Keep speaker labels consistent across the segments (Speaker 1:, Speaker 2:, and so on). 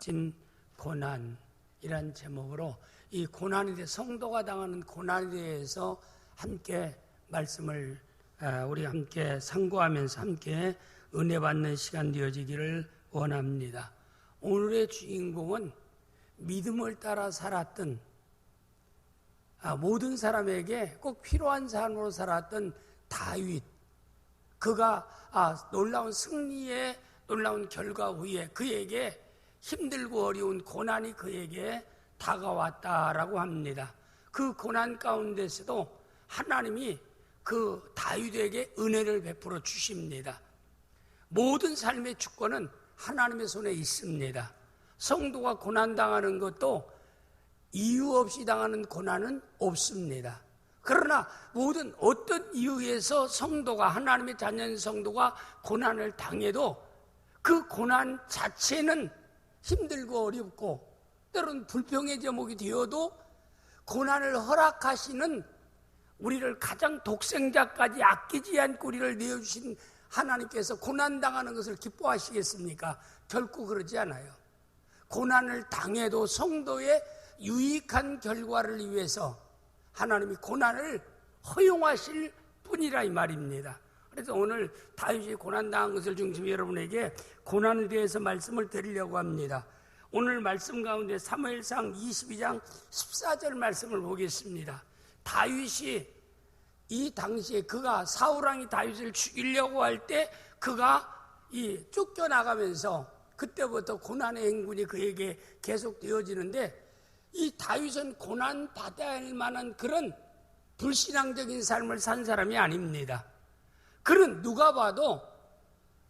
Speaker 1: 값진 고난이란 제목으로 이 고난에 대해, 성도가 당하는 고난에 대해서 함께 말씀을 우리 함께 상고하면서 함께 은혜 받는 시간 되어지기를 원합니다. 오늘의 주인공은 믿음을 따라 살았던, 모든 사람에게 꼭 필요한 삶으로 살았던 다윗. 그가 놀라운 승리의 놀라운 결과 후에 그에게 힘들고 어려운 고난이 그에게 다가왔다라고 합니다. 그 고난 가운데서도 하나님이 그 다윗에게 은혜를 베풀어 주십니다. 모든 삶의 주권은 하나님의 손에 있습니다. 성도가 고난당하는 것도 이유 없이 당하는 고난은 없습니다. 그러나 모든 어떤 이유에서 성도가, 하나님의 자녀인 성도가 고난을 당해도 그 고난 자체는 힘들고 어렵고 때로는 불평의 제목이 되어도 고난을 허락하시는, 우리를 가장 독생자까지 아끼지 않고 우리를 내어주신 하나님께서 고난당하는 것을 기뻐하시겠습니까? 결코 그러지 않아요. 고난을 당해도 성도의 유익한 결과를 위해서 하나님이 고난을 허용하실 뿐이라 이 말입니다. 그래서 오늘 다윗이 고난당한 것을 중심으로 여러분에게 고난에 대해서 말씀을 드리려고 합니다. 오늘 말씀 가운데 사무엘상 22장 14절 말씀을 보겠습니다. 다윗이 이 당시에 그가 사울왕이 다윗을 죽이려고 할 때 그가 쫓겨나가면서 그때부터 고난의 행군이 그에게 계속 되어지는데, 이 다윗은 고난 받아야 할 만한 그런 불신앙적인 삶을 산 사람이 아닙니다. 그는 누가 봐도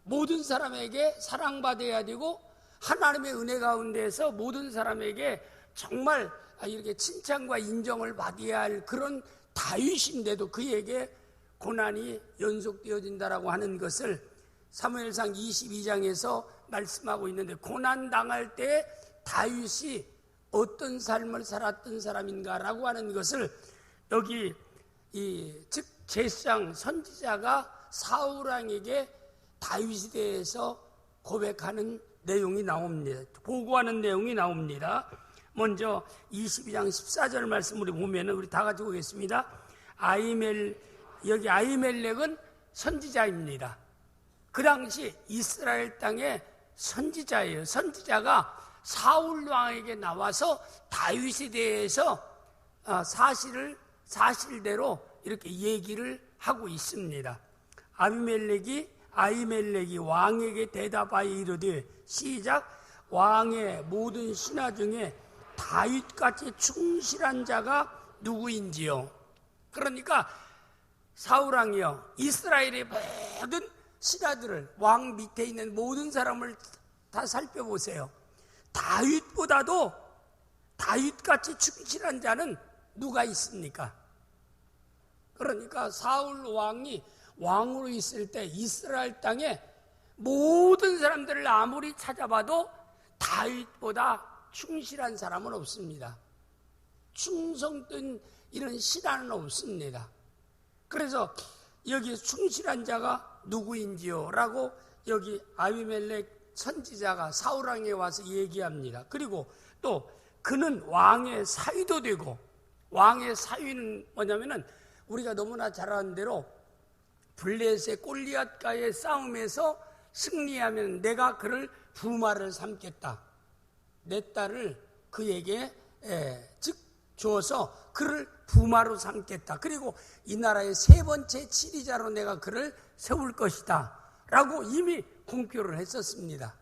Speaker 1: 모든 사람에게 사랑받아야 되고 하나님의 은혜 가운데서 모든 사람에게 정말 이렇게 칭찬과 인정을 받아야 할 그런 다윗인데도 그에게 고난이 연속되어진다라고 하는 것을 사무엘상 22장에서 말씀하고 있는데, 고난당할 때 다윗이 어떤 삶을 살았던 사람인가라고 하는 것을 여기 즉 제사장 선지자가 사울왕에게 다윗에 대해서 고백하는 내용이 나옵니다. 보고하는 내용이 나옵니다. 먼저 22장 14절 말씀 우리 보면은 우리 다 같이 보겠습니다. 여기 아히멜렉은 선지자입니다. 그 당시 이스라엘 땅의 선지자예요. 선지자가 사울 왕에게 나와서 다윗에 대해서 사실대로 이렇게 얘기를 하고 있습니다. 아히멜렉이 왕에게 대답하여 이르되, 시작. 왕의 모든 신하 중에 다윗같이 충실한 자가 누구인지요? 그러니까 사울왕이요, 이스라엘의 모든 신하들을, 왕 밑에 있는 모든 사람을 다 살펴보세요. 다윗보다도 다윗같이 충실한 자는 누가 있습니까? 그러니까 사울 왕이 왕으로 있을 때 이스라엘 땅에 모든 사람들을 아무리 찾아봐도 다윗보다 충실한 사람은 없습니다. 충성된 이런 신하는 없습니다. 그래서 여기 충실한 자가 누구인지요? 라고 여기 아히멜렉 선지자가 사울왕에 와서 얘기합니다. 그리고 또 그는 왕의 사위도 되고, 왕의 사위는 뭐냐면은 우리가 너무나 잘 아는 대로 블레셋 골리앗과의 싸움에서 승리하면 내가 그를 부마를 삼겠다. 내 딸을 그에게 줘서 그를 부마로 삼겠다. 그리고 이 나라의 세 번째 지리자로 내가 그를 세울 것이다. 라고 이미 공표를 했었습니다.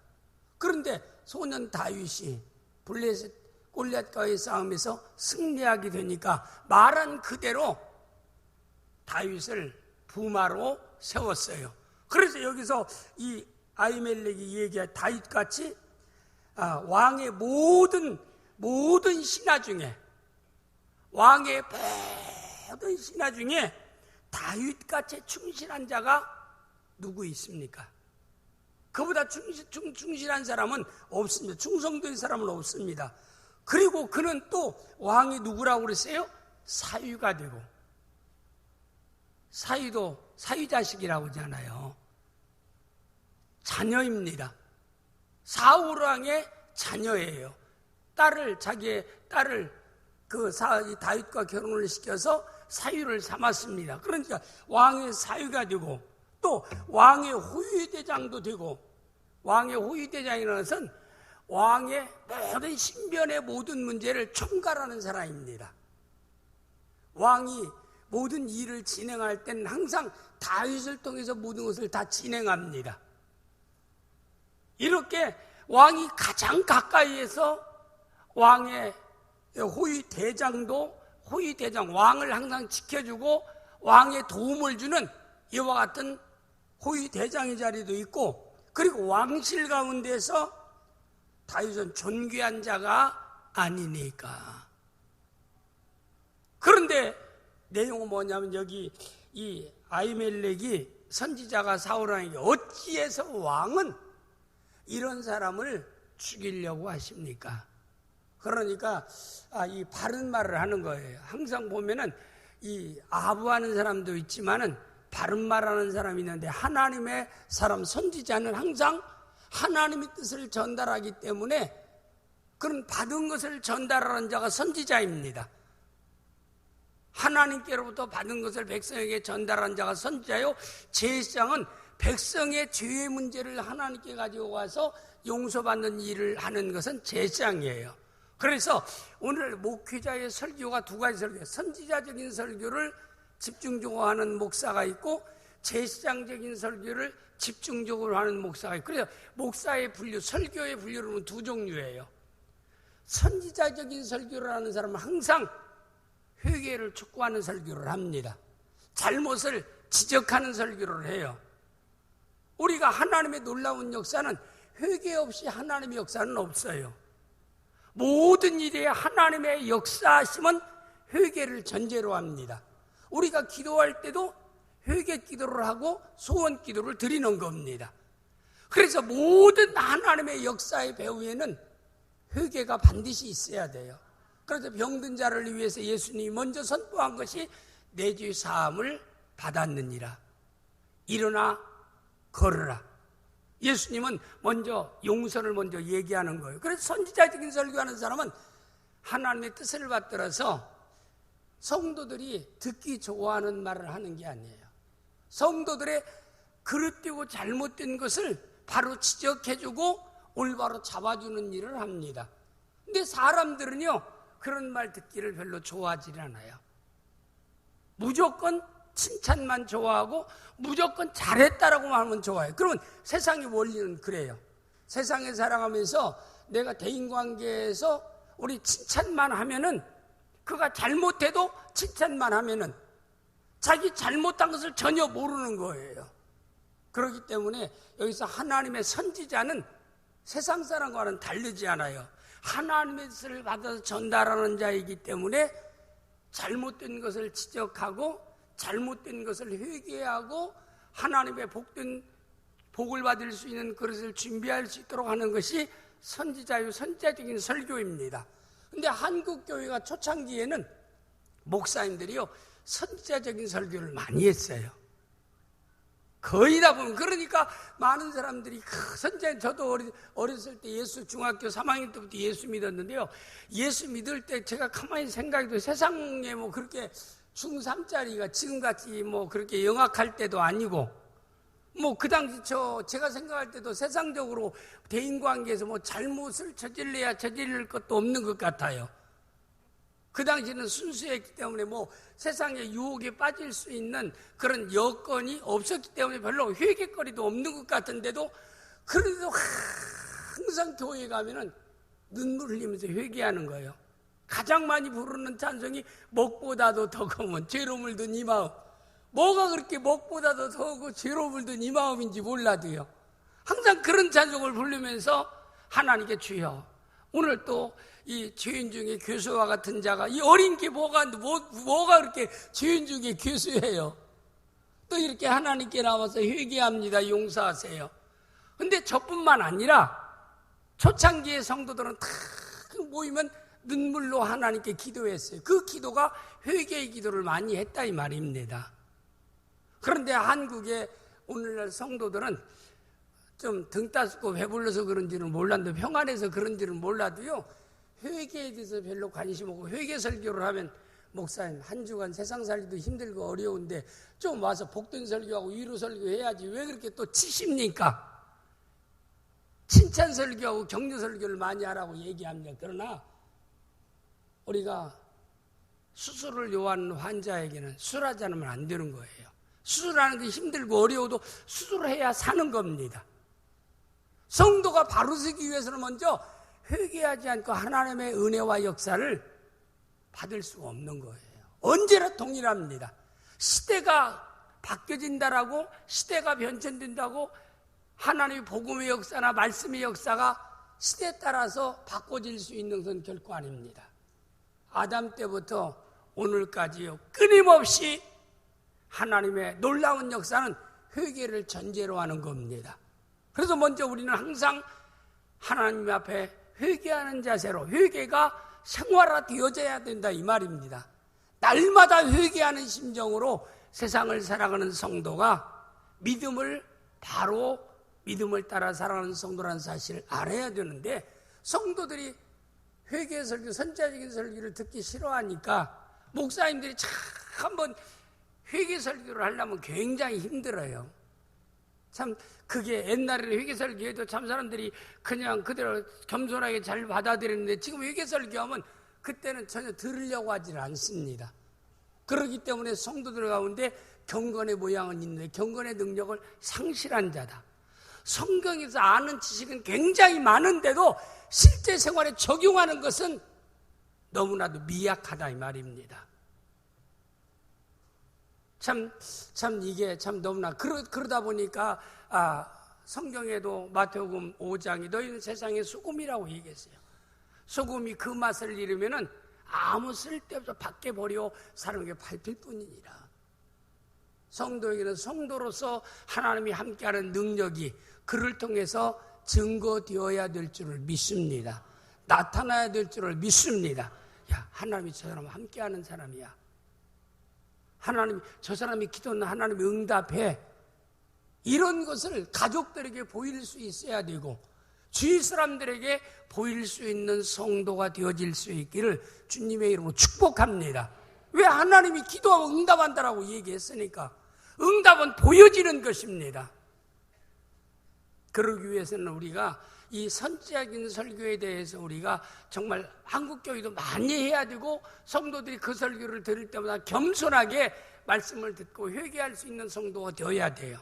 Speaker 1: 그런데 소년 다윗이 블레셋 골리앗과의 싸움에서 승리하게 되니까 말한 그대로 다윗을 부마로 세웠어요. 그래서 여기서 이 아히멜렉이 얘기한 다윗같이 왕의 모든 신하 중에, 왕의 모든 신하 중에 다윗같이 충실한 자가 누구 있습니까? 그보다 충실한 사람은 없습니다. 충성된 사람은 없습니다. 그리고 그는 또 왕이 누구라고 그랬어요? 사위가 되고, 사위도 사위자식이라고 하잖아요. 자녀입니다. 사울왕의 자녀예요. 자기의 딸을 다윗과 결혼을 시켜서 사위를 삼았습니다. 그러니까 왕의 사위가 되고 또 왕의 호위대장도 되고, 왕의 호위대장이라는 것은 왕의 모든 신변의 모든 문제를 총괄하는 사람입니다. 왕이 모든 일을 진행할 때는 항상 다윗을 통해서 모든 것을 다 진행합니다. 이렇게 왕이 가장 가까이에서 왕의 호위대장, 왕을 항상 지켜주고 왕의 도움을 주는 이와 같은 호위대장의 자리도 있고, 그리고 왕실 가운데서 다윗은 존귀한 자가 아니니까. 그런데 내용은 뭐냐면, 여기 이 아히멜렉이 선지자가 사울왕에게 어찌해서 왕은 이런 사람을 죽이려고 하십니까? 그러니까 이 바른 말을 하는 거예요. 항상 보면은 이 아부하는 사람도 있지만은 바른 말하는 사람이 있는데, 하나님의 사람 선지자는 항상 하나님의 뜻을 전달하기 때문에 그런 받은 것을 전달하는 자가 선지자입니다. 하나님께로부터 받은 것을 백성에게 전달하는 자가 선지자요, 제사장은 백성의 죄의 문제를 하나님께 가지고 가서 용서받는 일을 하는 것은 제사장이에요. 그래서 오늘 목회자의 설교가 두 가지 설교, 선지자적인 설교를 집중적으로 하는 목사가 있고 제사장적인 설교를 집중적으로 하는 목사가 있고, 그래서 목사의 분류, 설교의 분류는 두 종류예요. 선지자적인 설교를 하는 사람은 항상 회개를 촉구하는 설교를 합니다. 잘못을 지적하는 설교를 해요. 우리가 하나님의 놀라운 역사는 회개 없이 하나님의 역사는 없어요. 모든 일에 하나님의 역사하심은 회개를 전제로 합니다. 우리가 기도할 때도 회개 기도를 하고 소원 기도를 드리는 겁니다. 그래서 모든 하나님의 역사의 배후에는 회개가 반드시 있어야 돼요. 그래서 병든 자를 위해서 예수님이 먼저 선포한 것이 내 죄 사함을 받았느니라. 일어나 걸으라. 예수님은 먼저 용서를 먼저 얘기하는 거예요. 그래서 선지자적인 설교하는 사람은 하나님의 뜻을 받들어서 성도들이 듣기 좋아하는 말을 하는 게 아니에요. 성도들의 그릇되고 잘못된 것을 바로 지적해주고 올바로 잡아주는 일을 합니다. 근데 사람들은요, 그런 말 듣기를 별로 좋아하지 않아요. 무조건 칭찬만 좋아하고 무조건 잘했다라고 하면 좋아해요. 그러면 세상의 원리는 그래요. 세상에 살아가면서 내가 대인관계에서 우리 칭찬만 하면은, 그가 잘못해도 칭찬만 하면은 자기 잘못한 것을 전혀 모르는 거예요. 그렇기 때문에 여기서 하나님의 선지자는 세상 사람과는 다르지 않아요. 하나님의 뜻을 받아서 전달하는 자이기 때문에 잘못된 것을 지적하고 잘못된 것을 회개하고 하나님의 복을 받을 수 있는 그릇을 준비할 수 있도록 하는 것이 선지자적인 설교입니다. 근데 한국 교회가 초창기에는 목사님들이요, 선지자적인 설교를 많이 했어요. 거의 다 보면. 그러니까 많은 사람들이 선지자, 저도 어렸을 때 중학교 3학년 때부터 예수 믿었는데요, 예수 믿을 때 제가 가만히 생각해도 세상에 뭐 그렇게 중3짜리가 지금같이 뭐 그렇게 영악할 때도 아니고, 뭐 그 당시 제가 생각할 때도 세상적으로 대인관계에서 뭐 잘못을 저질러야 저질릴 것도 없는 것 같아요. 그 당시는 순수했기 때문에 뭐 세상의 유혹에 빠질 수 있는 그런 여건이 없었기 때문에 별로 회개거리도 없는 것 같은데도, 그래도 항상 교회에 가면은 눈물 흘리면서 회개하는 거예요. 가장 많이 부르는 찬송이 먹보다도 더 검은 죄로움을 든 이 마음. 뭐가 그렇게 먹보다도 더고 죄로움을 든 이 마음인지 몰라도요, 항상 그런 찬송을 부르면서 하나님께 주여, 오늘 또 이 죄인 중에 교수와 같은 자가, 이 어린 게 뭐가 그렇게 죄인 중에 교수예요. 또 이렇게 하나님께 나와서 회개합니다. 용서하세요. 근데 저뿐만 아니라 초창기의 성도들은 다 모이면 눈물로 하나님께 기도했어요. 그 기도가 회개의 기도를 많이 했다 이 말입니다. 그런데 한국의 오늘날 성도들은 좀 등 따스고 배불러서 그런지는 몰랐는데 평안해서 그런지는 몰라도요. 회개에 대해서 별로 관심 없고 회개 설교를 하면 목사님 한 주간 세상 살기도 힘들고 어려운데 좀 와서 복된 설교하고 위로 설교해야지 왜 그렇게 또 치십니까? 칭찬 설교하고 격려 설교를 많이 하라고 얘기합니다. 그러나 우리가 수술을 요하는 환자에게는 수술하지 않으면 안 되는 거예요. 수술하는 게 힘들고 어려워도 수술해야 사는 겁니다. 성도가 바로 서기 위해서는 먼저 회개하지 않고 하나님의 은혜와 역사를 받을 수가 없는 거예요. 언제나 동일합니다. 시대가 바뀌어진다라고 시대가 변천된다고 하나님의 복음의 역사나 말씀의 역사가 시대에 따라서 바꿔질 수 있는 것은 결코 아닙니다. 아담 때부터 오늘까지요. 끊임없이 하나님의 놀라운 역사는 회개를 전제로 하는 겁니다. 그래서 먼저 우리는 항상 하나님 앞에 회개하는 자세로 회개가 생활화되어져야 된다 이 말입니다. 날마다 회개하는 심정으로 세상을 살아가는 성도가 믿음을 따라 살아가는 성도라는 사실을 알아야 되는데 성도들이 회개 설교, 선지자적인 설교를 듣기 싫어하니까 목사님들이 참 한번 회개 설교를 하려면 굉장히 힘들어요. 참 그게 옛날에는 회개 설교해도 참 사람들이 그냥 그대로 겸손하게 잘 받아들였는데 지금 회개 설교하면 그때는 전혀 들으려고 하지 않습니다. 그렇기 때문에 성도들 가운데 경건의 모양은 있는데 경건의 능력을 상실한 자다. 성경에서 아는 지식은 굉장히 많은데도 실제 생활에 적용하는 것은 너무나도 미약하다 이 말입니다. 이게 너무나 그러다 보니까 성경에도 마태복음 5장이 너희는 세상의 소금이라고 얘기했어요. 소금이 그 맛을 잃으면은 아무 쓸데없어 밖에 버려 사람에게 밟힐 뿐이니라. 성도에게는 성도로서 하나님이 함께하는 능력이 그를 통해서 증거되어야 될 줄을 믿습니다. 나타나야 될 줄을 믿습니다. 야, 하나님이 저 사람 함께하는 사람이야. 하나님, 저 사람이 기도는 하나님이 응답해. 이런 것을 가족들에게 보일 수 있어야 되고 주위 사람들에게 보일 수 있는 성도가 되어질 수 있기를 주님의 이름으로 축복합니다. 왜 하나님이 기도하고 응답한다라고 얘기했으니까 응답은 보여지는 것입니다. 그러기 위해서는 우리가 이 선지자적인 설교에 대해서 우리가 정말 한국교회도 많이 해야 되고 성도들이 그 설교를 들을 때마다 겸손하게 말씀을 듣고 회개할 수 있는 성도가 되어야 돼요.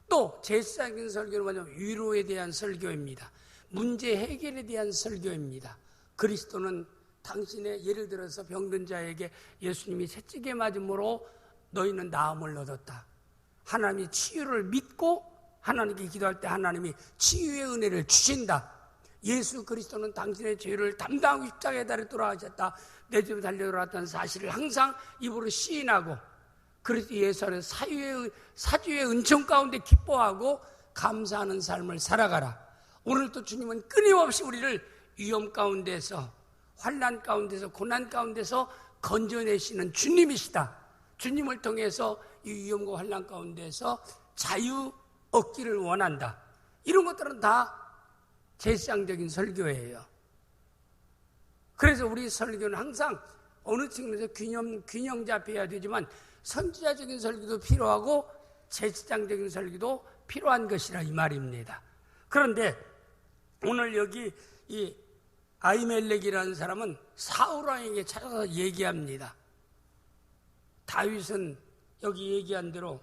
Speaker 1: 또 제사적인 설교는 뭐냐면 위로에 대한 설교입니다. 문제 해결에 대한 설교입니다. 그리스도는 당신의 예를 들어서 병든 자에게 예수님이 채찍에 맞음으로 너희는 나음을 얻었다. 하나님이 치유를 믿고 하나님께 기도할 때 하나님이 치유의 은혜를 주신다. 예수 그리스도는 당신의 죄를 담당하고 십자가에 달려 돌아가셨다. 내 집에 달려 돌아왔다는 사실을 항상 입으로 시인하고 그리스도 예수 안에서 사주의 은총 가운데 기뻐하고 감사하는 삶을 살아가라. 오늘도 주님은 끊임없이 우리를 위험 가운데서 환난 가운데서 고난 가운데서 건져내시는 주님이시다. 주님을 통해서 이 위험과 환난 가운데서 자유 얻기를 원한다. 이런 것들은 다 제사장적인 설교예요. 그래서 우리 설교는 항상 어느 측면에서 균형 잡혀야 되지만 선지자적인 설교도 필요하고 제사장적인 설교도 필요한 것이라 이 말입니다. 그런데 오늘 여기 이 아히멜렉이라는 사람은 사울 왕에게 찾아서 얘기합니다. 다윗은 여기 얘기한 대로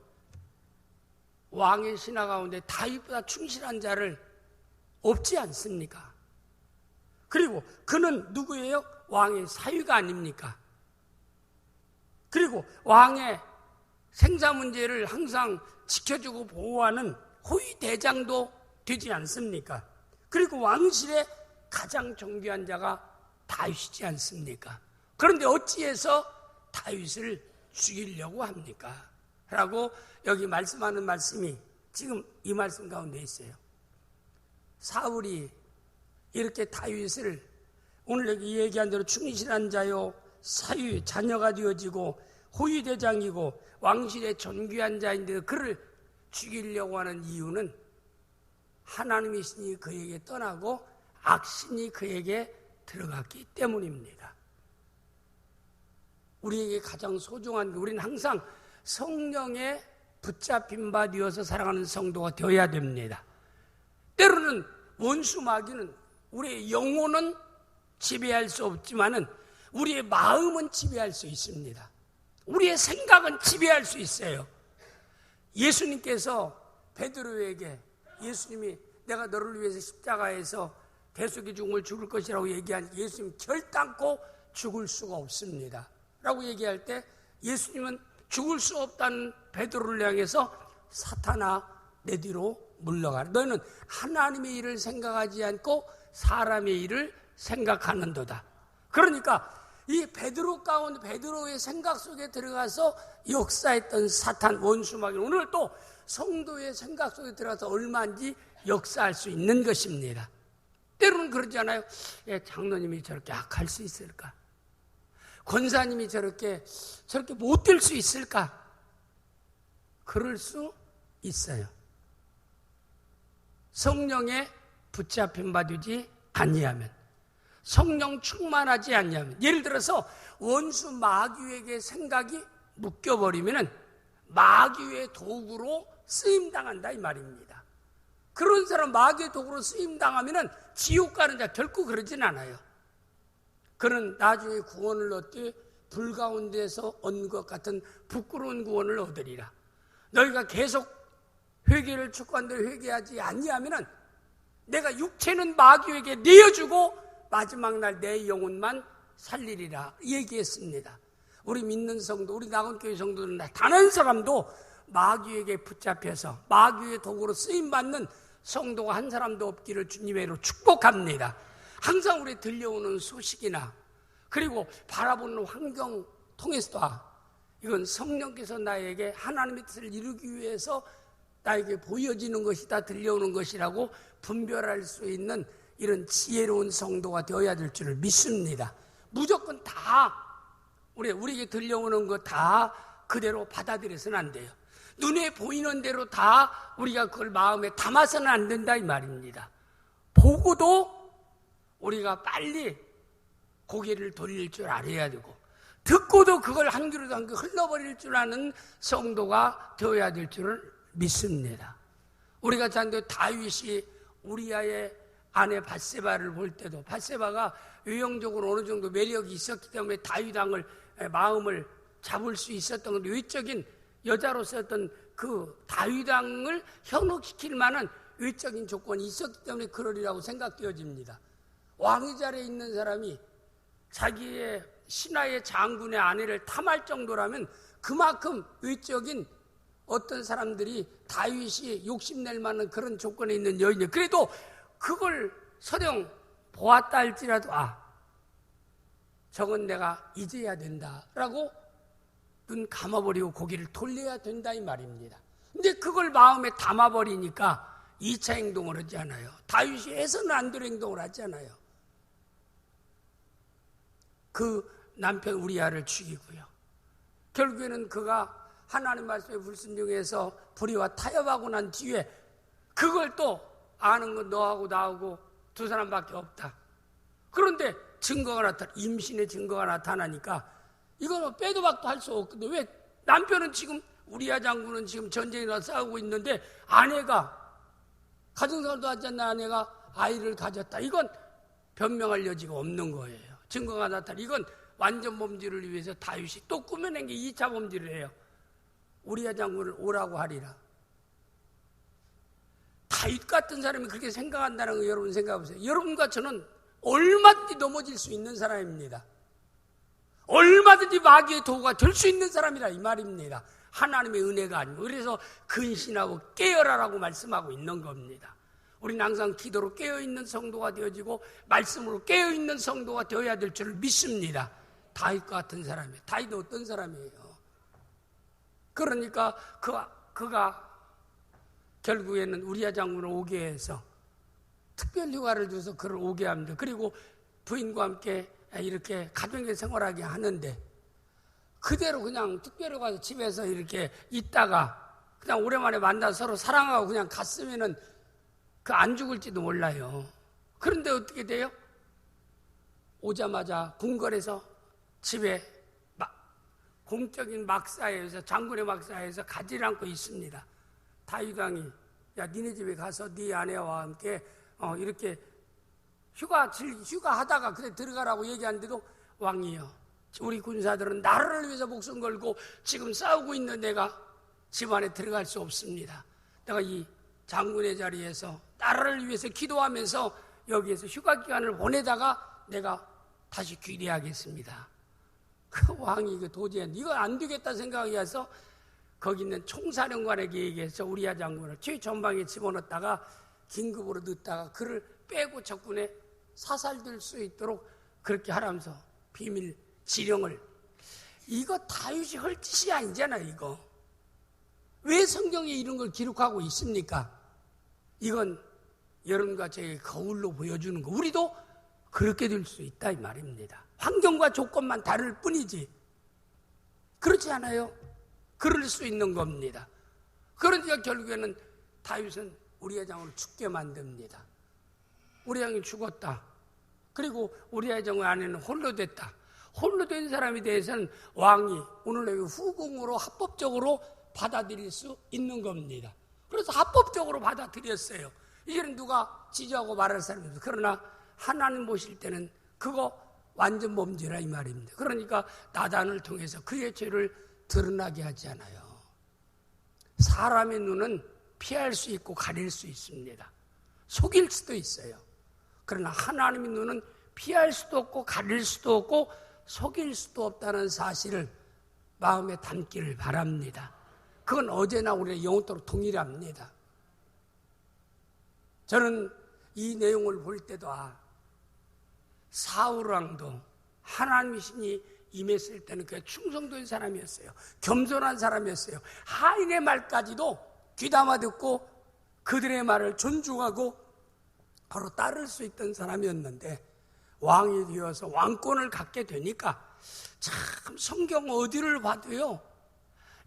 Speaker 1: 왕의 신하 가운데 다윗보다 충실한 자를 없지 않습니까? 그리고 그는 누구예요? 왕의 사위가 아닙니까? 그리고 왕의 생사 문제를 항상 지켜주고 보호하는 호위 대장도 되지 않습니까? 그리고 왕실의 가장 존귀한 자가 다윗이지 않습니까? 그런데 어찌해서 다윗을 죽이려고 합니까? 라고 여기 말씀하는 말씀이 지금 이 말씀 가운데 있어요. 사울이 이렇게 다윗을 오늘 여기 얘기한 대로 충실한 자요 사위 자녀가 되어지고 호위대장이고 왕실의 존귀한 자인데 그를 죽이려고 하는 이유는 하나님의 신이 그에게 떠나고 악신이 그에게 들어갔기 때문입니다. 우리에게 가장 소중한 게 우리는 항상 성령에 붙잡힌 바 되어서 살아가는 성도가 되어야 됩니다. 때로는 원수 마귀는 우리의 영혼은 지배할 수 없지만은 우리의 마음은 지배할 수 있습니다. 우리의 생각은 지배할 수 있어요. 예수님께서 베드로에게 예수님이 내가 너를 위해서 십자가에서 대속의 죽음을 죽을 것이라고 얘기한 예수님 결단코 죽을 수가 없습니다 라고 얘기할 때 예수님은 죽을 수 없다는 베드로를 향해서 사탄아 내 뒤로 물러가라. 너는 하나님의 일을 생각하지 않고 사람의 일을 생각하는도다. 그러니까 이 베드로 가운데 베드로의 생각 속에 들어가서 역사했던 사탄 원수 마귀는 오늘 또 성도의 생각 속에 들어가서 얼마인지 역사할 수 있는 것입니다. 때로는 그러잖아요. 장로님이 저렇게 악할 수 있을까? 권사님이 저렇게 못 될 수 있을까? 그럴 수 있어요. 성령에 붙잡힌 바 되지 아니하면, 성령 충만하지 아니하면, 예를 들어서 원수 마귀에게 생각이 묶여버리면 마귀의 도구로 쓰임당한다 이 말입니다. 그런 사람 마귀의 도구로 쓰임당하면 지옥 가는 자 결코 그러진 않아요. 그는 나중에 구원을 얻되 불 가운데서 얻는 것 같은 부끄러운 구원을 얻으리라. 너희가 계속 회개를 축구한 대로 회개하지 아니하면 내가 육체는 마귀에게 내어주고 마지막 날 내 영혼만 살리리라 얘기했습니다. 우리 믿는 성도, 우리 낙원교회 성도들은 단 한 사람도 마귀에게 붙잡혀서 마귀의 도구로 쓰임받는 성도가 한 사람도 없기를 주님의 이름으로 축복합니다. 항상 우리 들려오는 소식이나 그리고 바라보는 환경 통해서도 이건 성령께서 나에게 하나님의 뜻을 이루기 위해서 나에게 보여지는 것이다, 들려오는 것이라고 분별할 수 있는 이런 지혜로운 성도가 되어야 될 줄을 믿습니다. 무조건 다 우리에게 들려오는 거 다 그대로 받아들여서는 안 돼요. 눈에 보이는 대로 다 우리가 그걸 마음에 담아서는 안 된다 이 말입니다. 보고도 우리가 빨리 고개를 돌릴 줄 알아야 되고, 듣고도 그걸 한 귀로 한 귀 흘러버릴 줄 아는 성도가 되어야 될 줄을 믿습니다. 우리가 잔도 다윗이 우리아의 아내 밧세바를 볼 때도 밧세바가 외형적으로 어느 정도 매력이 있었기 때문에 다윗 왕을 마음을 잡을 수 있었던 건데, 외적인 여자로서 어떤 그 다윗 왕을 현혹시킬 만한 외적인 조건이 있었기 때문에 그러리라고 생각되어집니다. 왕위 자리에 있는 사람이 자기의 신하의 장군의 아내를 탐할 정도라면 그만큼 외적인 어떤 사람들이 다윗이 욕심낼 만한 그런 조건에 있는 여인이에요. 그래도 그걸 설령 보았다 할지라도 저건 내가 잊어야 된다라고 눈 감아버리고 고개를 돌려야 된다 이 말입니다. 근데 그걸 마음에 담아버리니까 2차 행동을 하지 않아요. 다윗이 해서는 안 될 행동을 하지 않아요. 그 남편 우리아를 죽이고요. 결국에는 그가 하나님 말씀에 불순종해서 불의와 타협하고 난 뒤에 그걸 또 아는 건 너하고 나하고 두 사람밖에 없다. 그런데 증거가 임신의 증거가 나타나니까 이거는 빼도 박도 할 수 없거든요. 왜 남편은 지금 우리아 장군은 지금 전쟁에 나서 싸우고 있는데 아내가 가정생활도 하지 않는 아내가 아이를 가졌다. 이건 변명할 여지가 없는 거예요. 증거가 나타나. 이건 완전 범죄를 위해서 다윗이 또 꾸며낸 게 2차 범죄를 해요. 우리아 장군을 오라고 하리라. 다윗 같은 사람이 그렇게 생각한다는 거 여러분 생각해보세요. 여러분과 저는 얼마든지 넘어질 수 있는 사람입니다. 얼마든지 마귀의 도구가 될 수 있는 사람이라 이 말입니다. 하나님의 은혜가 아니고. 그래서 근신하고 깨어라라고 말씀하고 있는 겁니다. 우리는 항상 기도로 깨어있는 성도가 되어지고 말씀으로 깨어있는 성도가 되어야 될 줄 믿습니다. 다윗과 같은 사람이에요. 다윗은 어떤 사람이에요? 그러니까 그가 결국에는 우리아 장군을 오게 해서 특별 휴가를 줘서 그를 오게 합니다. 그리고 부인과 함께 이렇게 가정의 생활하게 하는데 그대로 그냥 특별 휴가 집에서 이렇게 있다가 그냥 오랜만에 만나서 서로 사랑하고 그냥 갔으면은 그 안 죽을지도 몰라요. 그런데 어떻게 돼요? 오자마자 궁궐에서 집에 공적인 막사에서, 장군의 막사에서 가지를 않고 있습니다. 다윗 왕이 야 니네 집에 가서 네 아내와 함께 이렇게 휴가하다가 그래 들어가라고 얘기하는데도 왕이요, 우리 군사들은 나라를 위해서 목숨 걸고 지금 싸우고 있는 내가 집 안에 들어갈 수 없습니다. 내가 이 장군의 자리에서 나라를 위해서 기도하면서 여기에서 휴가 기간을 보내다가 내가 다시 귀리하겠습니다. 그 왕이 이거 도저히 이거 안 되겠다 생각이 해서 거기 있는 총사령관에게 얘기해서 우리야 장군을 최전방에 집어넣었다가 긴급으로 넣다가 그를 빼고 적군에 사살될 수 있도록 그렇게 하라면서 비밀 지령을. 이거 다윗이 할 짓이 아니잖아요. 이거 왜 성경에 이런 걸 기록하고 있습니까? 이건 여러분과 제 거울로 보여주는 거. 우리도 그렇게 될 수 있다 이 말입니다. 환경과 조건만 다를 뿐이지 그렇지 않아요? 그럴 수 있는 겁니다. 그러니까 결국에는 다윗은 우리야 장을 죽게 만듭니다. 우리야 장이 죽었다. 그리고 우리야 장의 아내는 홀로 됐다. 홀로 된 사람에 대해서는 왕이 오늘날 후궁으로 합법적으로 받아들일 수 있는 겁니다. 그래서 합법적으로 받아들였어요. 이제는 누가 지지하고 말할 사람이 없어요. 그러나 하나님 보실 때는 그거 완전 범죄라 이 말입니다. 그러니까 나단을 통해서 그의 죄를 드러나게 하지 않아요. 사람의 눈은 피할 수 있고 가릴 수 있습니다. 속일 수도 있어요. 그러나 하나님의 눈은 피할 수도 없고 가릴 수도 없고 속일 수도 없다는 사실을 마음에 담기를 바랍니다. 그건 어제나 우리의 영원토록 동일합니다. 저는 이 내용을 볼 때도 사울 왕도 하나님의 신이 임했을 때는 그게 충성된 사람이었어요. 겸손한 사람이었어요. 하인의 말까지도 귀담아 듣고 그들의 말을 존중하고 바로 따를 수 있던 사람이었는데 왕이 되어서 왕권을 갖게 되니까 참 성경 어디를 봐도요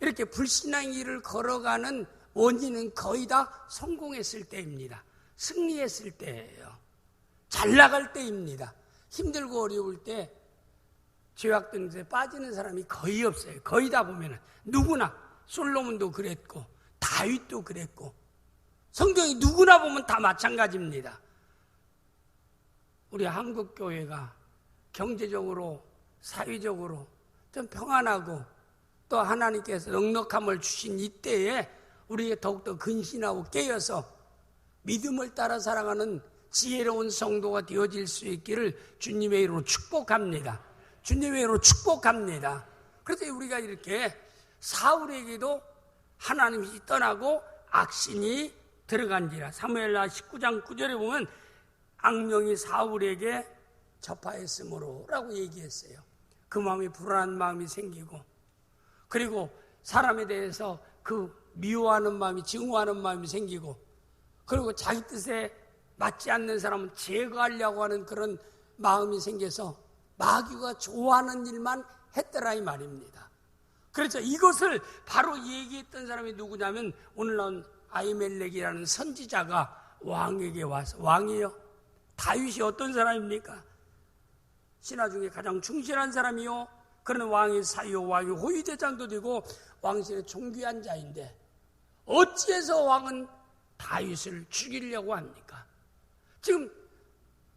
Speaker 1: 이렇게 불신앙의 길을 걸어가는 원인은 거의 다 성공했을 때입니다. 승리했을 때예요. 잘 나갈 때입니다. 힘들고 어려울 때 죄악등에 빠지는 사람이 거의 없어요. 거의 다 보면은 누구나 솔로몬도 그랬고 다윗도 그랬고 성경이 누구나 보면 다 마찬가지입니다. 우리 한국 교회가 경제적으로 사회적으로 좀 평안하고 또 하나님께서 넉넉함을 주신 이때에 우리가 더욱더 근신하고 깨어서 믿음을 따라 살아가는 지혜로운 성도가 되어질 수 있기를 주님의 이름으로 축복합니다. 주님의 이름으로 축복합니다. 그래서 우리가 이렇게 사울에게도 하나님이 떠나고 악신이 들어간지라. 사무엘하 19장 9절에 보면 악령이 사울에게 접하였으므로 라고 얘기했어요. 그 마음이 불안한 마음이 생기고 그리고 사람에 대해서 그 미워하는 마음이 증오하는 마음이 생기고 그리고 자기 뜻에 맞지 않는 사람은 제거하려고 하는 그런 마음이 생겨서 마귀가 좋아하는 일만 했더라 이 말입니다. 그래서 이것을 바로 얘기했던 사람이 누구냐면 오늘 나온 아히멜렉이라는 선지자가 왕에게 와서 왕이요 다윗이 어떤 사람입니까? 신하 중에 가장 충실한 사람이요 그런 왕의 사이요 왕의 호위대장도 되고 왕실의 존귀한 자인데 어찌해서 왕은 다윗을 죽이려고 합니까? 지금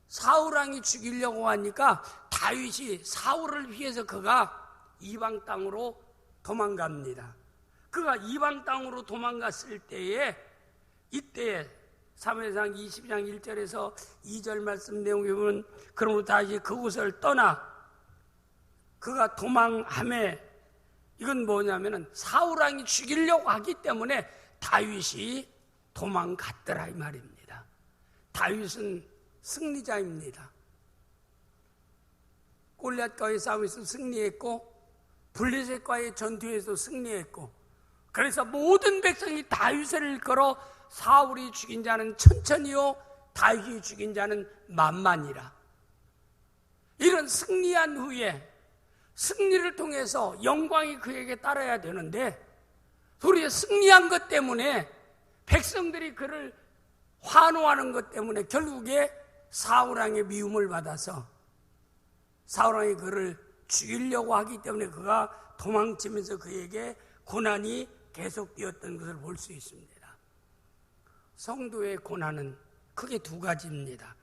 Speaker 1: 사울왕이 죽이려고 하니까 다윗이 사울을 피해서 그가 이방 땅으로 도망갑니다. 그가 이방 땅으로 도망갔을 때에 이때에 사무엘상 22장 1절에서 2절 말씀 내용에 보면 그러므로 다시 그곳을 떠나 그가 도망함에 이건 뭐냐면은 사울왕이 죽이려고 하기 때문에 다윗이 도망갔더라 이 말입니다. 다윗은 승리자입니다. 골리앗과의 싸움에서 승리했고 블레셋과의 전투에서 승리했고 그래서 모든 백성이 다윗을 일컬어 사울이 죽인 자는 천천히요 다윗이 죽인 자는 만만이라. 이런 승리한 후에 승리를 통해서 영광이 그에게 따라야 되는데 도리어 승리한 것 때문에 백성들이 그를 환호하는 것 때문에 결국에 사울왕의 미움을 받아서 사울왕이 그를 죽이려고 하기 때문에 그가 도망치면서 그에게 고난이 계속되었던 것을 볼 수 있습니다. 성도의 고난은 크게 두 가지입니다.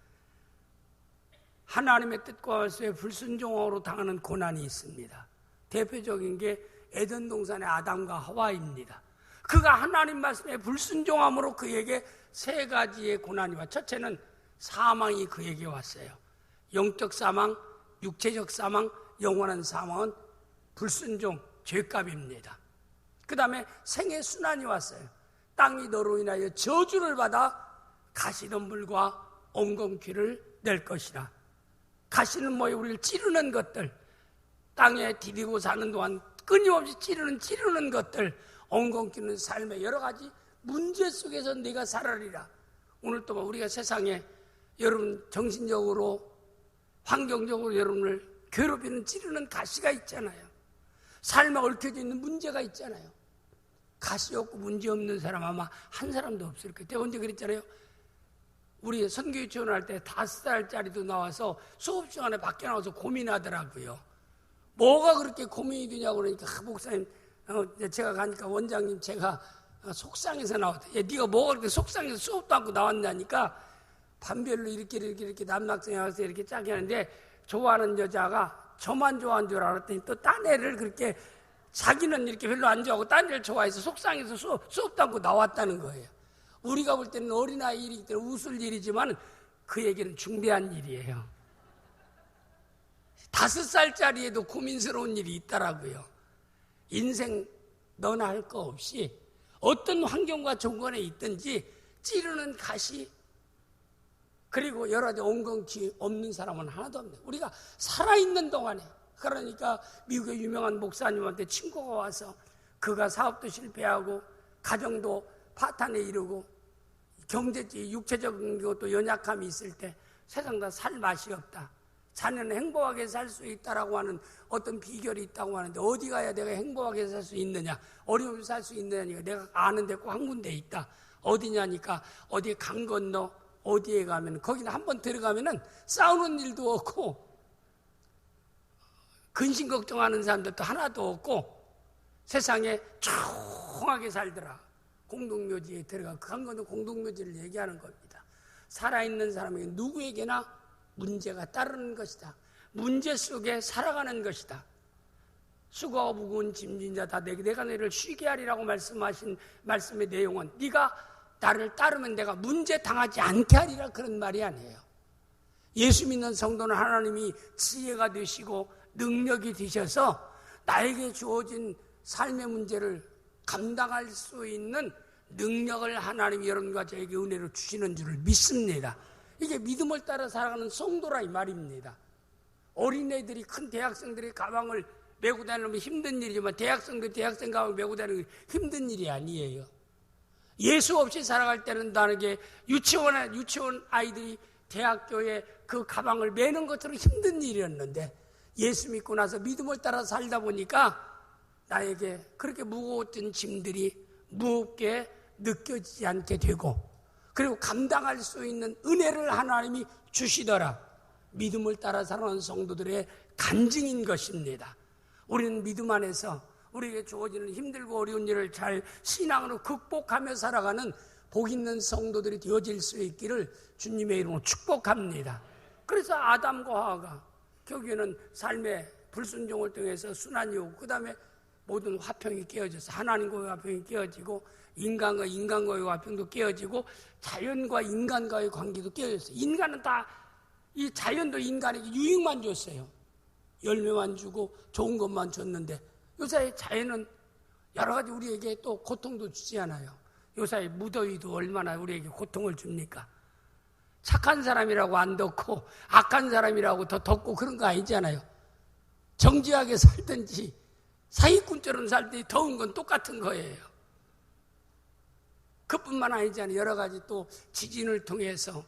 Speaker 1: 하나님의 뜻과 말씀에 불순종으로 당하는 고난이 있습니다. 대표적인 게 에덴 동산의 아담과 하와입니다. 그가 하나님 말씀에 불순종함으로 그에게 세 가지의 고난이 와. 첫째는 사망이 그에게 왔어요. 영적 사망, 육체적 사망, 영원한 사망은 불순종, 죄값입니다. 그 다음에 생의 순환이 왔어요. 땅이 너로 인하여 저주를 받아 가시덤불과 엉겅퀴를 낼 것이라. 가시는 뭐예요? 우리를 찌르는 것들, 땅에 디디고 사는 동안 끊임없이 찌르는 것들, 엉겅퀴는 삶의 여러 가지 문제 속에서 네가 살아리라. 오늘 또 우리가 세상에 여러분 정신적으로 환경적으로 여러분을 괴롭히는 찌르는 가시가 있잖아요. 삶에 얽혀져 있는 문제가 있잖아요. 가시 없고 문제 없는 사람 아마 한 사람도 없을 거예요. 제가 언제 그랬잖아요. 우리 선교 유치원 할 때 5살짜리도 나와서 수업 시간에 밖에 나와서 고민하더라고요. 뭐가 그렇게 고민이 되냐고 그러니까 목사님, 제가 가니까 원장님 제가 속상해서 나왔다. 네가 뭐가 그렇게 속상해서 수업도 않고 나왔냐니까 반별로 이렇게 남학생이 와서 이렇게 짜게 하는데 좋아하는 여자가 저만 좋아하는 줄 알았더니 또 딴 애를 그렇게 자기는 이렇게 별로 안 좋아하고 딴 애를 좋아해서 속상해서 수업도 않고 나왔다는 거예요. 우리가 볼 때는 어린아이 일이기 때문에 웃을 일이지만 그에게는 중대한 일이에요. 5살짜리에도 고민스러운 일이 있더라고요. 인생 너나 할 거 없이 어떤 환경과 조건에 있든지 찌르는 가시 그리고 여러 가지 엉겅퀴 없는 사람은 하나도 없네요. 우리가 살아있는 동안에 그러니까 미국의 유명한 목사님한테 친구가 와서 그가 사업도 실패하고 가정도 파탄에 이르고 경제적, 육체적인 것도 연약함이 있을 때 세상 다 살 맛이 없다. 자녀는 행복하게 살 수 있다라고 하는 어떤 비결이 있다고 하는데 어디 가야 내가 행복하게 살 수 있느냐, 어려움을 살 수 있느냐니까 내가 아는 데 꼭 한 군데 있다. 어디냐니까 어디 강 건너 어디에 가면 거기는 한번 들어가면은 싸우는 일도 없고 근심 걱정하는 사람들도 하나도 없고 세상에 조용하게 살더라. 공동묘지에 들어가 그 한 건은 공동묘지를 얘기하는 겁니다. 살아있는 사람에게 누구에게나 문제가 따르는 것이다. 문제 속에 살아가는 것이다. 수고하고 무거운 짐진 자다 내가 너희를 쉬게 하리라고 말씀하신 말씀의 내용은 네가 나를 따르면 내가 문제 당하지 않게 하리라 그런 말이 아니에요. 예수 믿는 성도는 하나님이 지혜가 되시고 능력이 되셔서 나에게 주어진 삶의 문제를 감당할 수 있는 능력을 하나님이 여러분과 저에게 은혜로 주시는 줄을 믿습니다. 이게 믿음을 따라 살아가는 성도라 이 말입니다. 어린애들이 큰 대학생들이 가방을 메고 다니면 힘든 일이지만 대학생들 대학생 가방 메고 다니는 게 힘든 일이 아니에요. 예수 없이 살아갈 때는 나에게 유치원 아이들이 대학교에 그 가방을 메는 것처럼 힘든 일이었는데 예수 믿고 나서 믿음을 따라 살다 보니까 나에게 그렇게 무거웠던 짐들이 무겁게 느껴지지 않게 되고 그리고 감당할 수 있는 은혜를 하나님이 주시더라. 믿음을 따라 살아가는 성도들의 간증인 것입니다. 우리는 믿음 안에서 우리에게 주어지는 힘들고 어려운 일을 잘 신앙으로 극복하며 살아가는 복 있는 성도들이 되어질 수 있기를 주님의 이름으로 축복합니다. 그래서 아담과 하와가 결국에는 삶의 불순종을 통해서 순환이 오고 그 다음에 모든 화평이 깨어져서 하나님과의 화평이 깨어지고 인간과의 화평도 깨어지고 자연과 인간과의 관계도 깨어졌어요. 인간은 다 이 자연도 인간에게 유익만 줬어요. 열매만 주고 좋은 것만 줬는데 요새 자연은 여러 가지 우리에게 또 고통도 주지 않아요. 요새 무더위도 얼마나 우리에게 고통을 줍니까? 착한 사람이라고 안 덥고 악한 사람이라고 더 덥고 그런 거 아니잖아요. 정직하게 살든지 사기꾼처럼 살든지 더운 건 똑같은 거예요. 그뿐만 아니잖아요. 여러 가지 또 지진을 통해서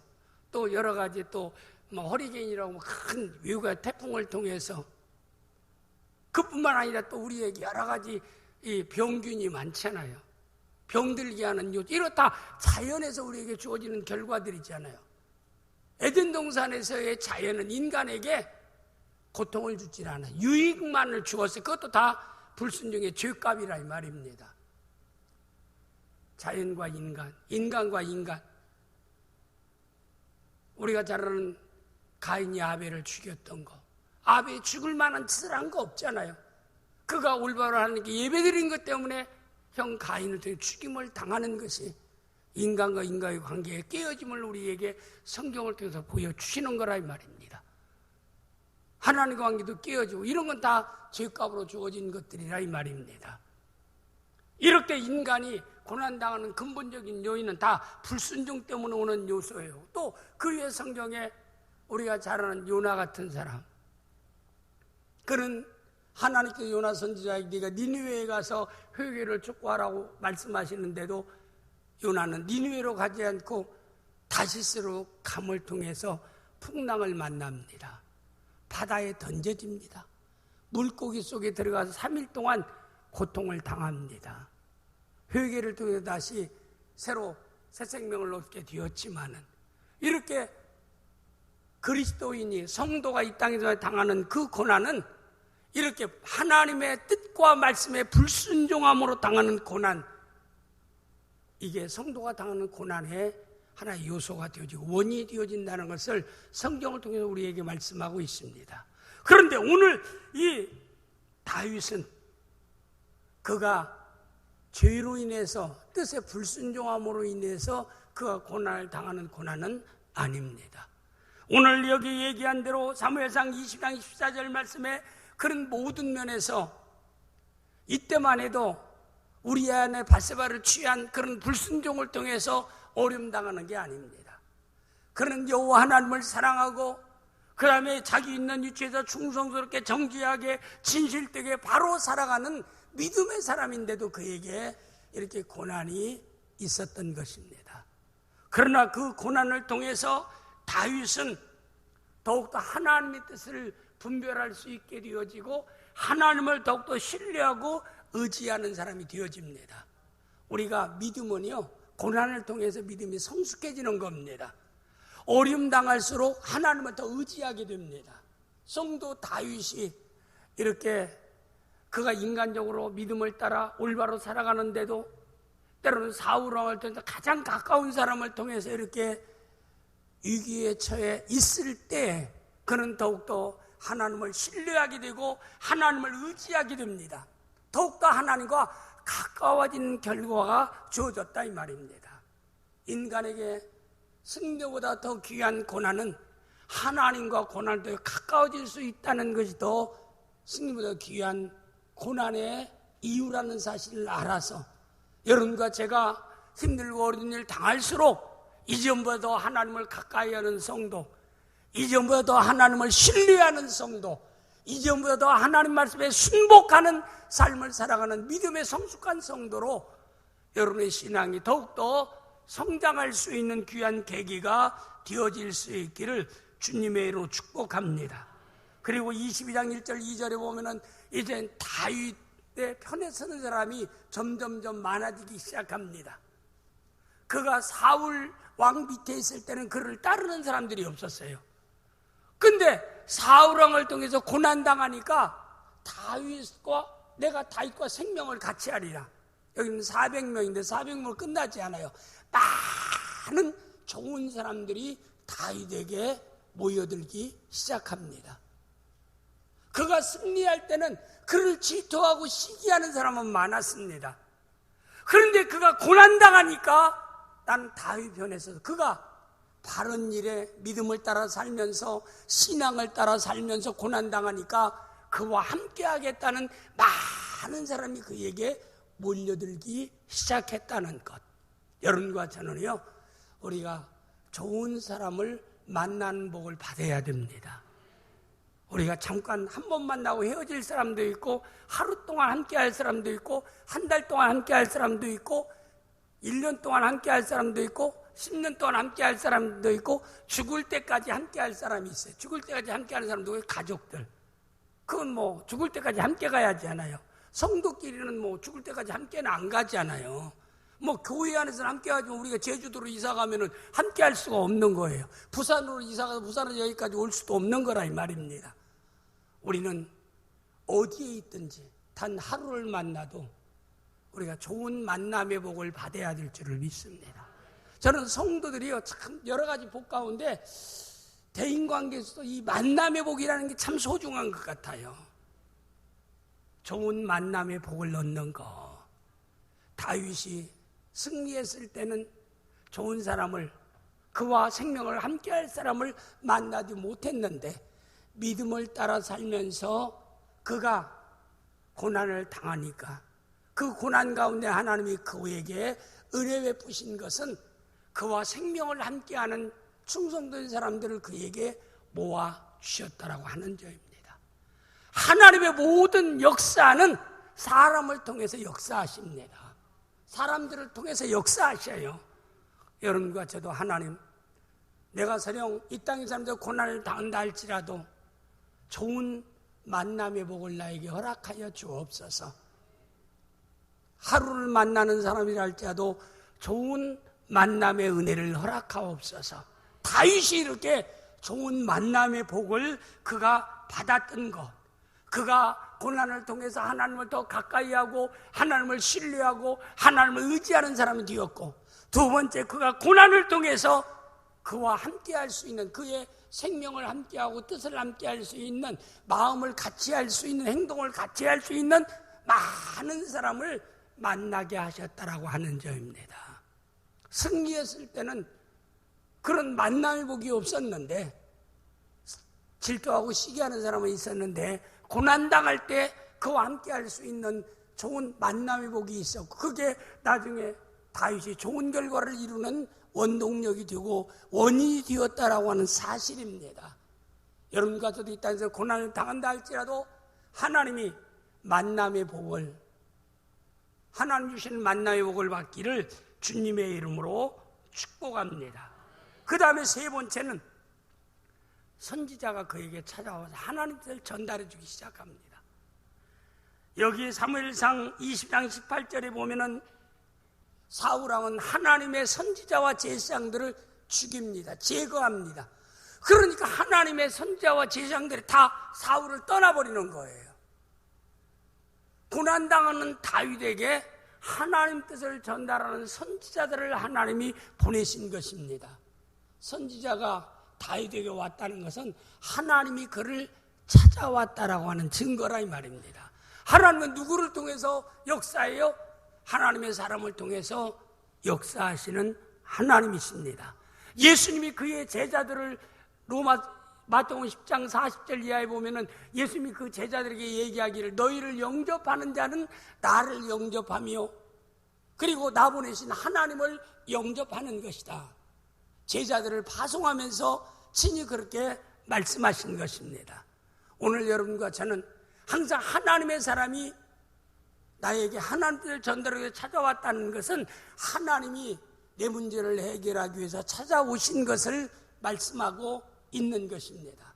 Speaker 1: 또 여러 가지 또 뭐 허리케인이라고 큰 외국의 태풍을 통해서 그뿐만 아니라 또 우리에게 여러 가지 이 병균이 많잖아요. 병들게 하는 요소, 이거 다 자연에서 우리에게 주어지는 결과들이잖아요. 에덴 동산에서의 자연은 인간에게 고통을 주질 않아요. 유익만을 주었어요. 그것도 다 불순종의 죄값이라 이 말입니다. 자연과 인간, 인간과 인간. 우리가 잘 아는 가인이 아벨을 죽였던 거, 아벨이 죽을 만한 짓을 한 거 없잖아요. 그가 올바로 하나님께 예배드린 것 때문에 형 가인을 통해 죽임을 당하는 것이 인간과 인간의 관계의 깨어짐을 우리에게 성경을 통해서 보여주시는 거라 이 말입니다. 하나님과 관계도 깨어지고 이런 건 다 죄값으로 주어진 것들이라 이 말입니다. 이렇게 인간이 고난당하는 근본적인 요인은 다 불순종 때문에 오는 요소예요. 또 그 위에 성경에 우리가 잘 아는 요나 같은 사람, 그는 하나님께 요나 선지자에게 네가 니느웨에 가서 회개를 촉구하라고 말씀하시는데도 요나는 니느웨로 가지 않고 다시스로 감을 통해서 풍랑을 만납니다. 바다에 던져집니다. 물고기 속에 들어가서 3일 동안 고통을 당합니다. 회개를 통해 다시 새로 새 생명을 얻게 되었지만은, 이렇게 그리스도인이 성도가 이 땅에서 당하는 그 고난은 이렇게 하나님의 뜻과 말씀에 불순종함으로 당하는 고난, 이게 성도가 당하는 고난의 하나의 요소가 되어지고 원인이 되어진다는 것을 성경을 통해서 우리에게 말씀하고 있습니다. 그런데 오늘 이 다윗은 그가 죄로 인해서, 뜻의 불순종함으로 인해서 그가 고난을 당하는 고난은 아닙니다. 오늘 여기 얘기한 대로 사무엘상 20장 24절 말씀에 그런 모든 면에서 이때만 해도 우리 안에 바세바를 취한 그런 불순종을 통해서 어려움 당하는 게 아닙니다. 그는 여호와 하나님을 사랑하고 그 다음에 자기 있는 위치에서 충성스럽게 정직하게 진실되게 바로 살아가는 믿음의 사람인데도 그에게 이렇게 고난이 있었던 것입니다. 그러나 그 고난을 통해서 다윗은 더욱더 하나님의 뜻을 분별할 수 있게 되어지고 하나님을 더욱더 신뢰하고 의지하는 사람이 되어집니다. 우리가 믿음은요, 고난을 통해서 믿음이 성숙해지는 겁니다. 어려움 당할수록 하나님을 더 의지하게 됩니다. 성도 다윗이 이렇게 그가 인간적으로 믿음을 따라 올바로 살아가는데도 때로는 사울 왕을 통해서 가장 가까운 사람을 통해서 이렇게 위기에 처해 있을 때 그는 더욱더 하나님을 신뢰하게 되고 하나님을 의지하게 됩니다. 더욱더 하나님과 가까워지는 결과가 주어졌다 이 말입니다. 인간에게 승려보다 더 귀한 고난은 하나님과 고난을 통해 가까워질 수 있다는 것이 더 승리보다 귀한 고난의 이유라는 사실을 알아서 여러분과 제가 힘들고 어려운 일 당할수록 이전보다 더 하나님을 가까이 하는 성도, 이전보다 더 하나님을 신뢰하는 성도, 이전보다 더 하나님 말씀에 순복하는 삶을 살아가는 믿음의 성숙한 성도로 여러분의 신앙이 더욱더 성장할 수 있는 귀한 계기가 되어질 수 있기를 주님의 이름으로 축복합니다. 그리고 22장 1절 2절에 보면은 이제 다윗의 편에 서는 사람이 점점점 많아지기 시작합니다. 그가 사울 왕 밑에 있을 때는 그를 따르는 사람들이 없었어요. 근데 사울 왕을 통해서 고난당하니까 내가 다윗과 생명을 같이 하리라. 여기는 400명인데 400명 끝나지 않아요. 많은 좋은 사람들이 다윗에게 모여들기 시작합니다. 그가 승리할 때는 그를 질투하고 시기하는 사람은 많았습니다. 그런데 그가 고난당하니까 나는 다윗 편에 서서 그가 바른 일에 믿음을 따라 살면서 신앙을 따라 살면서 고난당하니까 그와 함께 하겠다는 많은 사람이 그에게 몰려들기 시작했다는 것. 여러분과 저는요, 우리가 좋은 사람을 만나는 복을 받아야 됩니다. 우리가 잠깐 한 번 만나고 헤어질 사람도 있고, 하루 동안 함께 할 사람도 있고, 한 달 동안 함께 할 사람도 있고, 1년 동안 함께 할 사람도 있고, 10년 동안 함께 할 사람도 있고, 죽을 때까지 함께 할 사람이 있어요. 죽을 때까지 함께 하는 사람도 가족들. 그건 뭐 죽을 때까지 함께 가야지 않아요. 성도끼리는 뭐 죽을 때까지 함께는 안 가지 않아요. 뭐 교회 안에서는 함께하지만 우리가 제주도로 이사 가면은 함께할 수가 없는 거예요. 부산으로 이사 가서 부산으로 여기까지 올 수도 없는 거라 이 말입니다. 우리는 어디에 있든지 단 하루를 만나도 우리가 좋은 만남의 복을 받아야 될 줄을 믿습니다. 저는 성도들이요 참 여러 가지 복 가운데 대인관계에서도 이 만남의 복이라는 게 참 소중한 것 같아요. 좋은 만남의 복을 얻는 거. 다윗이 승리했을 때는 좋은 사람을, 그와 생명을 함께할 사람을 만나지 못했는데 믿음을 따라 살면서 그가 고난을 당하니까 그 고난 가운데 하나님이 그에게 은혜 베푸신 것은 그와 생명을 함께하는 충성된 사람들을 그에게 모아주셨다라고 하는 점입니다. 하나님의 모든 역사는 사람을 통해서 역사하십니다. 사람들을 통해서 역사하셔요. 여러분과 저도 하나님, 내가 설령 이 땅의 사람들 고난을 당한다 할지라도 좋은 만남의 복을 나에게 허락하여 주옵소서. 하루를 만나는 사람이라 할지라도 좋은 만남의 은혜를 허락하옵소서. 다윗이 이렇게 좋은 만남의 복을 그가 받았던 것, 그가 고난을 통해서 하나님을 더 가까이 하고 하나님을 신뢰하고 하나님을 의지하는 사람이 되었고, 두 번째 그가 고난을 통해서 그와 함께할 수 있는, 그의 생명을 함께하고 뜻을 함께할 수 있는, 마음을 같이 할 수 있는, 행동을 같이 할 수 있는 많은 사람을 만나게 하셨다라고 하는 점입니다. 승리했을 때는 그런 만남의 복이 없었는데, 질투하고 시기하는 사람은 있었는데, 고난당할 때 그와 함께 할 수 있는 좋은 만남의 복이 있었고, 그게 나중에 다윗이 좋은 결과를 이루는 원동력이 되고 원인이 되었다라고 하는 사실입니다. 여러분과 저도 이 땅에서 고난을 당한다 할지라도 하나님이 만남의 복을, 하나님 주시는 만남의 복을 받기를 주님의 이름으로 축복합니다. 그 다음에 세 번째는 선지자가 그에게 찾아와서 하나님 뜻을 전달해 주기 시작합니다. 여기 사무엘상 20장 18절에 보면은 사울왕은 하나님의 선지자와 제사장들을 죽입니다. 제거합니다. 그러니까 하나님의 선지자와 제사장들이 다 사울을 떠나버리는 거예요. 고난당하는 다윗에게 하나님 뜻을 전달하는 선지자들을 하나님이 보내신 것입니다. 선지자가 다윗에게 왔다는 것은 하나님이 그를 찾아왔다라고 하는 증거라 이 말입니다. 하나님은 누구를 통해서 역사해요? 하나님의 사람을 통해서 역사하시는 하나님이십니다. 예수님이 그의 제자들을 마태복음 10장 40절 이하에 보면은 예수님이 그 제자들에게 얘기하기를 너희를 영접하는 자는 나를 영접하며 그리고 나 보내신 하나님을 영접하는 것이다. 제자들을 파송하면서 친히 그렇게 말씀하신 것입니다. 오늘 여러분과 저는 항상 하나님의 사람이 나에게 하나님을 전달하기 찾아왔다는 것은 하나님이 내 문제를 해결하기 위해서 찾아오신 것을 말씀하고 있는 것입니다.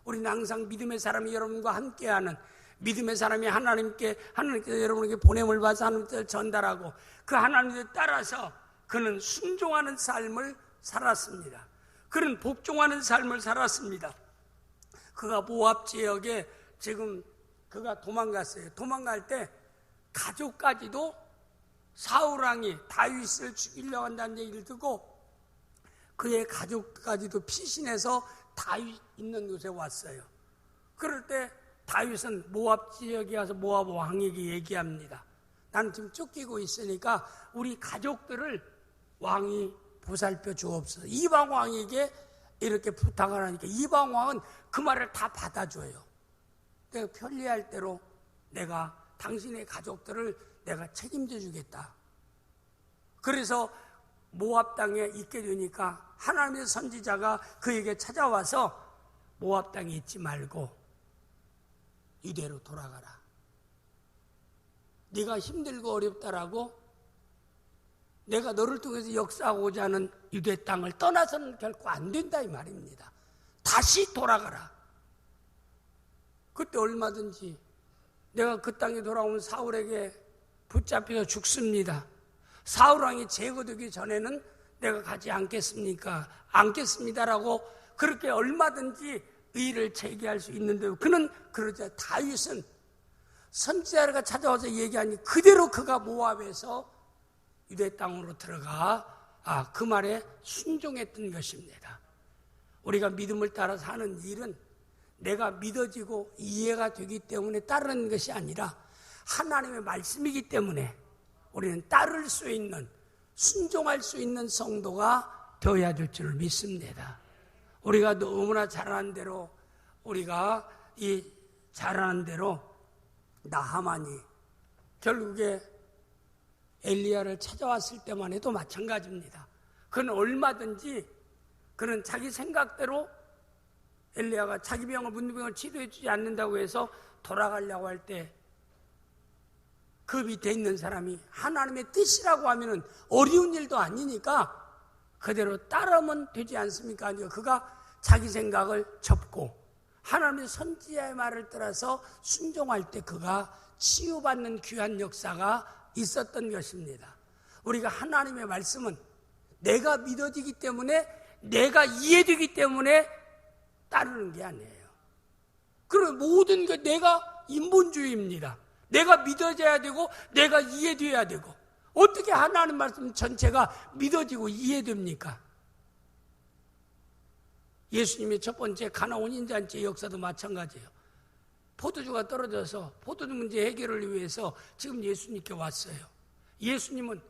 Speaker 1: 우리는 항상 믿음의 사람이 여러분과 함께하는, 믿음의 사람이 하나님께서 여러분에게 보냄을 받아서 하나님을 전달하고 그 하나님을 따라서 그는 순종하는 삶을 살았습니다. 그는 복종하는 삶을 살았습니다. 그가 모압 지역에 지금 그가 도망갔어요. 도망갈 때 가족까지도 사울왕이 다윗을 죽이려고 한다는 얘기를 듣고 그의 가족까지도 피신해서 다윗 있는 곳에 왔어요. 그럴 때 다윗은 모압 지역에 가서 모압 왕에게 얘기합니다. 나는 지금 쫓기고 있으니까 우리 가족들을 왕이 보살펴 주옵소서. 이방 왕에게 이렇게 부탁을 하니까 이방 왕은 그 말을 다 받아줘요. 내가 편리할 대로 내가 당신의 가족들을 내가 책임져 주겠다. 그래서 모압 땅에 있게 되니까 하나님의 선지자가 그에게 찾아와서 모압 땅에 있지 말고 유대로 돌아가라. 네가 힘들고 어렵다라고 내가 너를 통해서 역사하고자 하는 유대 땅을 떠나서는 결코 안 된다 이 말입니다. 다시 돌아가라. 그때 얼마든지 내가 그 땅에 돌아오면 사울에게 붙잡혀서 죽습니다. 사울왕이 제거되기 전에는 내가 가지 않겠습니다라고 그렇게 얼마든지 의의를 제기할 수 있는데 그는 그러자 다윗은 선지자가 찾아와서 얘기하니 그대로 그가 모압에서 유대 땅으로 들어가 그 말에 순종했던 것입니다. 우리가 믿음을 따라 사는 일은 내가 믿어지고 이해가 되기 때문에 따르는 것이 아니라 하나님의 말씀이기 때문에 우리는 따를 수 있는, 순종할 수 있는 성도가 되어야 될 줄 믿습니다. 우리가 너무나 잘하는 대로 나하만이 결국에 엘리야를 찾아왔을 때만 해도 마찬가지입니다. 그는 얼마든지 그는 자기 생각대로 엘리야가 자기 병을 문둥병을 치료해 주지 않는다고 해서 돌아가려고 할 때 그 밑에 있는 사람이 하나님의 뜻이라고 하면은 어려운 일도 아니니까 그대로 따르면 되지 않습니까? 아니요. 그가 자기 생각을 접고 하나님의 선지자의 말을 따라서 순종할 때 그가 치유받는 귀한 역사가 있었던 것입니다. 우리가 하나님의 말씀은 내가 믿어지기 때문에, 내가 이해되기 때문에 따르는 게 아니에요. 그럼 모든 게 내가 인본주의입니다. 내가 믿어져야 되고 내가 이해돼야 되고 어떻게 하나님 말씀 전체가 믿어지고 이해됩니까? 예수님의 첫 번째 가나 혼인잔치의 역사도 마찬가지예요. 포도주가 떨어져서 포도주 문제 해결을 위해서 지금 예수님께 왔어요. 예수님은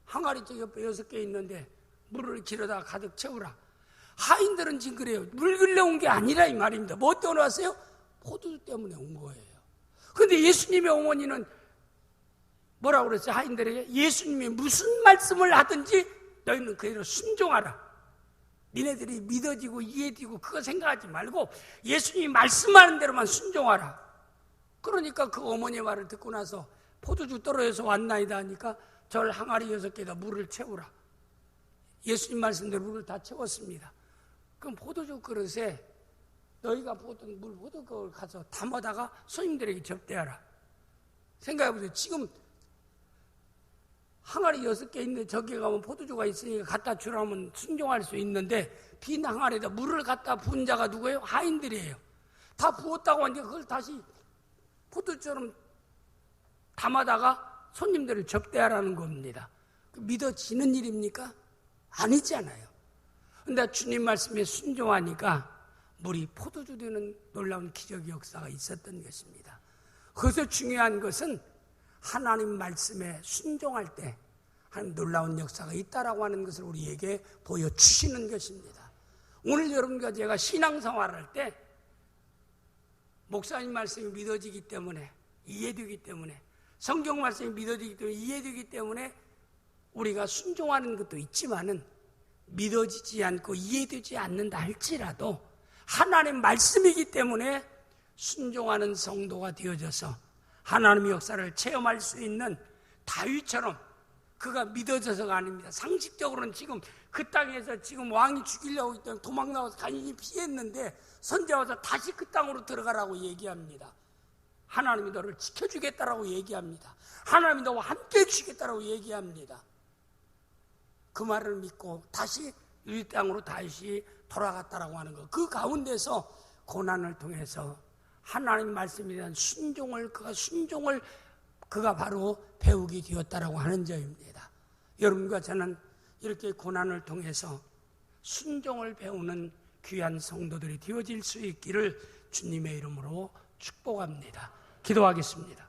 Speaker 1: 항아리 저 옆에 6개 있는데 물을 길어다 가득 채우라. 하인들은 지금 그래요. 물 길러 온 게 아니라 이 말입니다. 뭐 때문에 왔어요? 포도주 때문에 온 거예요. 그런데 예수님의 어머니는 뭐라고 그랬어요? 하인들에게 예수님이 무슨 말씀을 하든지 너희는 그대로 순종하라. 니네들이 믿어지고 이해되고 그거 생각하지 말고 예수님이 말씀하는 대로만 순종하라. 그러니까 그 어머니의 말을 듣고 나서 포도주 떨어져서 왔나이다 하니까 절 항아리 6개에다 물을 채우라. 예수님 말씀대로 물을 다 채웠습니다. 그럼 포도주 그릇에 너희가 보던 포도주를 가서 담아다가 손님들에게 접대하라. 생각해보세요. 지금 항아리 6개 있는데 저기 가면 포도주가 있으니까 갖다 주라면 순종할 수 있는데 빈 항아리에다 물을 갖다 부은 자가 누구예요? 하인들이에요. 다 부었다고 하니까 그걸 다시 포도주처럼 담아다가 손님들을 접대하라는 겁니다. 믿어지는 일입니까? 아니잖아요. 근데 주님 말씀에 순종하니까 물이 포도주 되는 놀라운 기적의 역사가 있었던 것입니다. 그래서 중요한 것은 하나님 말씀에 순종할 때 하나님 놀라운 역사가 있다라고 하는 것을 우리에게 보여주시는 것입니다. 오늘 여러분과 제가 신앙생활할 때 목사님 말씀이 믿어지기 때문에, 이해되기 때문에, 성경 말씀이 믿어지기 때문에, 이해되기 때문에 우리가 순종하는 것도 있지만은 믿어지지 않고 이해되지 않는다 할지라도 하나님 말씀이기 때문에 순종하는 성도가 되어져서 하나님의 역사를 체험할 수 있는 다윗처럼 그가 믿어져서가 아닙니다. 상식적으로는 지금 그 땅에서 지금 왕이 죽이려고 했더니 도망 나와서 간신히 피했는데 선지자 와서 다시 그 땅으로 들어가라고 얘기합니다. 하나님이 너를 지켜주겠다라고 얘기합니다. 하나님이 너와 함께 해주시겠다라고 얘기합니다. 그 말을 믿고 다시 이 땅으로 다시 돌아갔다라고 하는 것. 그 가운데서 고난을 통해서 하나님 말씀에 대한 순종을 그가 바로 배우게 되었다라고 하는 점입니다. 여러분과 저는 이렇게 고난을 통해서 순종을 배우는 귀한 성도들이 되어질 수 있기를 주님의 이름으로 축복합니다. 기도하겠습니다.